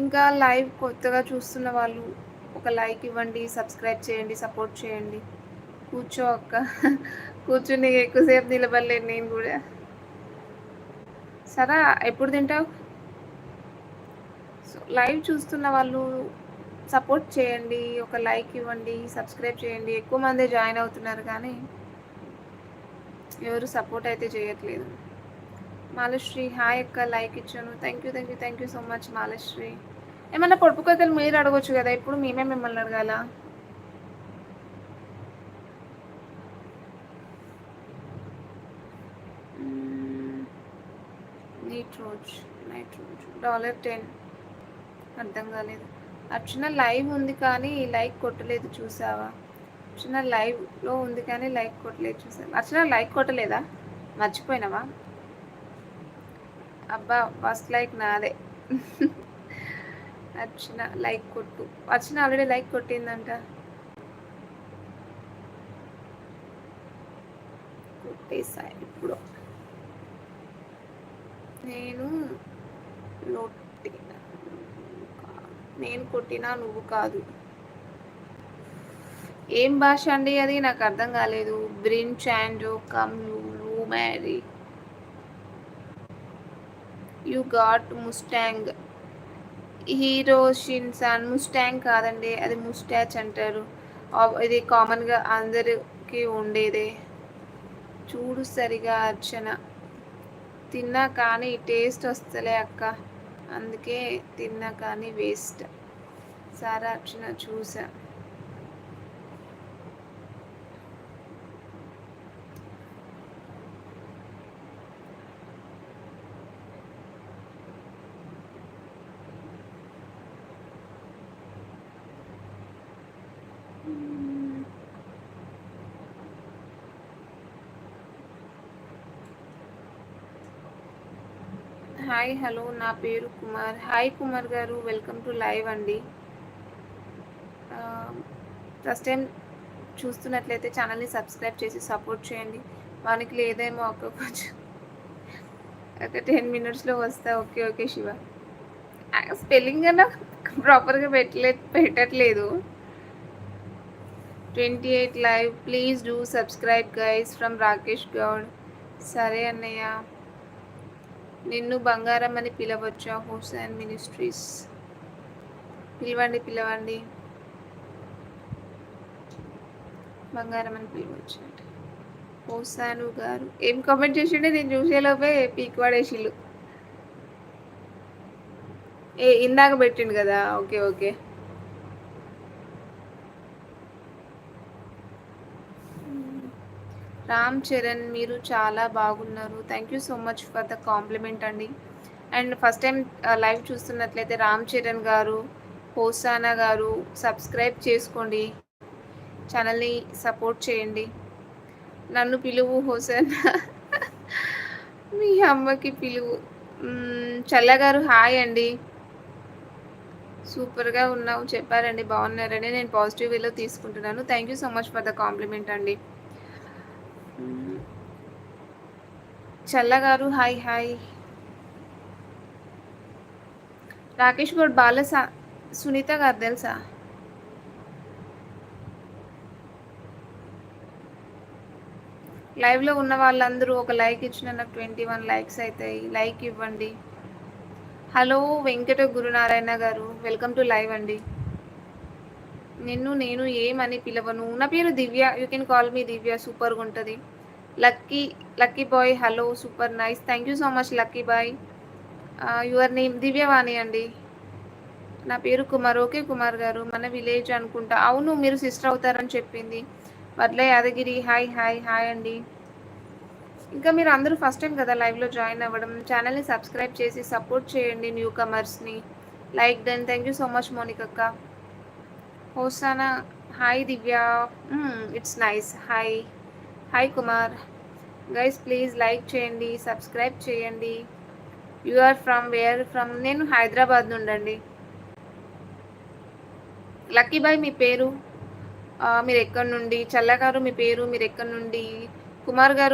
ఇంకా లైవ్ కొత్తగా చూస్తున్న వాళ్ళు ఒక లైక్ ఇవ్వండి, సబ్స్క్రైబ్ చేయండి, సపోర్ట్ చేయండి. కూర్చో అక్క. కూర్చుని ఎక్కువసేపు నిలబడలేను నేను గూడా. సరే ఎప్పుడు తింటావు? సో, లైవ్ చూస్తున్న వాళ్ళు సపోర్ట్ చేయండి. ఒక లైక్ ఇవ్వండి, సబ్స్క్రైబ్ చేయండి. ఎక్కువ మందే జాయిన్ అవుతున్నారు కానీ ఎవరు సపోర్ట్ అయితే చేయట్లేదు. మాలశ్రీ హాయ్ అక్క, లైక్ ఇచ్చాను. Thank you so much Malashri. ఏమన్నా పొడుపు కథలు మీరు అడగొచ్చు కదా, ఇప్పుడు మేమే మిమ్మల్ని అడగాల? నైట్ రోజు $10 అర్థం కాలేదు. అర్చన లైవ్ ఉంది కానీ లైక్ కొట్టలేదు చూసావా? అర్చన లైవ్లో ఉంది కానీ లైక్ కొట్టలేదు చూసావా? అర్చన లైక్ కొట్టలేదా? మర్చిపోయినావా? అబ్బా ఫస్ట్ లైక్ నాదే. అర్చన లైక్ కొట్టు. అర్చన ఆల్రెడీ లైక్ కొట్టిందంట. కొట్టేసా ఇప్పుడు. నేను కొట్టినా నువ్వు కాదు. ఏం భాష అండి అది? నాకు అర్థం కాలేదు. బ్రిన్ చాండో come you marry you got Mustang. Hero షిన్సాన్ ముస్టాంగ్ కాదండి, అది ముస్టాచ్ అంటారు. ఇది కామన్గా అందరికి ఉండేదే. చూడు సరిగా అర్చన. తిన్నా కానీ టేస్ట్ వస్తలే అక్క, అందుకే తిన్నా కానీ వేస్ట్. సారా అర్చన చూసా. హాయ్ హలో, నా పేరు కుమార్. హాయ్ కుమార్ గారు, వెల్కమ్ టు లైవ్ అండి. ఫస్ట్ టైం చూస్తున్నట్లయితే ఛానల్ని సబ్స్క్రైబ్ చేసి సపోర్ట్ చేయండి. వానికి లేదేమో ఒక కొంచెం ఒక 10 మినిట్స్లో వస్తా. ఓకే శివ. స్పెల్లింగ్ అన్నా ప్రాపర్గా పెట్టట్లేదు. 28 live please do subscribe guys from Rakesh Goud. సరే అన్నయ్య. నిన్ను బంగారం అని పిలవచ్చా? హుసేన్ మినిస్ట్రీస్. పిలవండి. బంగారం అని పిలవచ్చు అంటే. హుసాను గారు ఏం కామెంట్ చేసిండే నేను చూసేలోపే పీక్ వాడేసిళ్ళు. ఇందాక పెట్టిండు కదా. ఓకే. రామ్ చరణ్ మీరు చాలా బాగున్నారు. Thank you so much for the complement అండి. అండ్ ఫస్ట్ టైం లైవ్ చూస్తున్నట్లయితే రామ్ చరణ్ గారు, హోసానా గారు సబ్స్క్రైబ్ చేసుకోండి, ఛానల్ని సపోర్ట్ చేయండి. నన్ను పిలువు హోసానా. మీ అమ్మకి పిలువు. చల్లగారు హాయ్ అండి. సూపర్గా ఉన్నావు చెప్పారండి, బాగున్నారని నేను పాజిటివ్ వేలో తీసుకుంటున్నాను. Thank you so much for the complement అండి. చల్లగారు హాయ్. రాకేష్ గౌడ్ సునీత గారు తెలుసా? లైవ్లో ఉన్న వాళ్ళందరూ ఒక లైక్ ఇచ్చిన నాకు 21 లైక్స్ అవుతాయి. లైక్ ఇవ్వండి. హలో వెంకట గురునారాయణ గారు, వెల్కమ్ టు లైవ్ అండి. నేను ఏమని పిలవను. నా పేరు Divya, you can call me Divya. సూపర్గా ఉంటుంది. Lucky boy hello, super nice. Thank you so much lucky boy. Your name Divyavani అండి. నా పేరు కుమార్. ఓకే కుమార్ గారు, మన విలేజ్ అనుకుంటా. అవును, మీరు సిస్టర్ అవుతారని చెప్పింది. వడ్ల యాదగిరి హాయ్ అండి. ఇంకా మీరు అందరూ ఫస్ట్ టైం కదా లైవ్లో జాయిన్ అవ్వడం. ఛానల్ని సబ్స్క్రైబ్ చేసి సపోర్ట్ చేయండి న్యూ కమర్స్ని. Like done. Thank you so much మోనికక్క. Hosanna hi Divya. It's nice. Hi Kumar. Guys please like చేయండి, సబ్స్క్రైబ్ చేయండి. You are from where from? నేను హైదరాబాద్ నుండండి. లక్కీ బాయ్ మీ పేరు, మీరు ఎక్కడి నుండి? చల్లగారు మీ పేరు, మీరు ఎక్కడి నుండి? కుమార్ గారు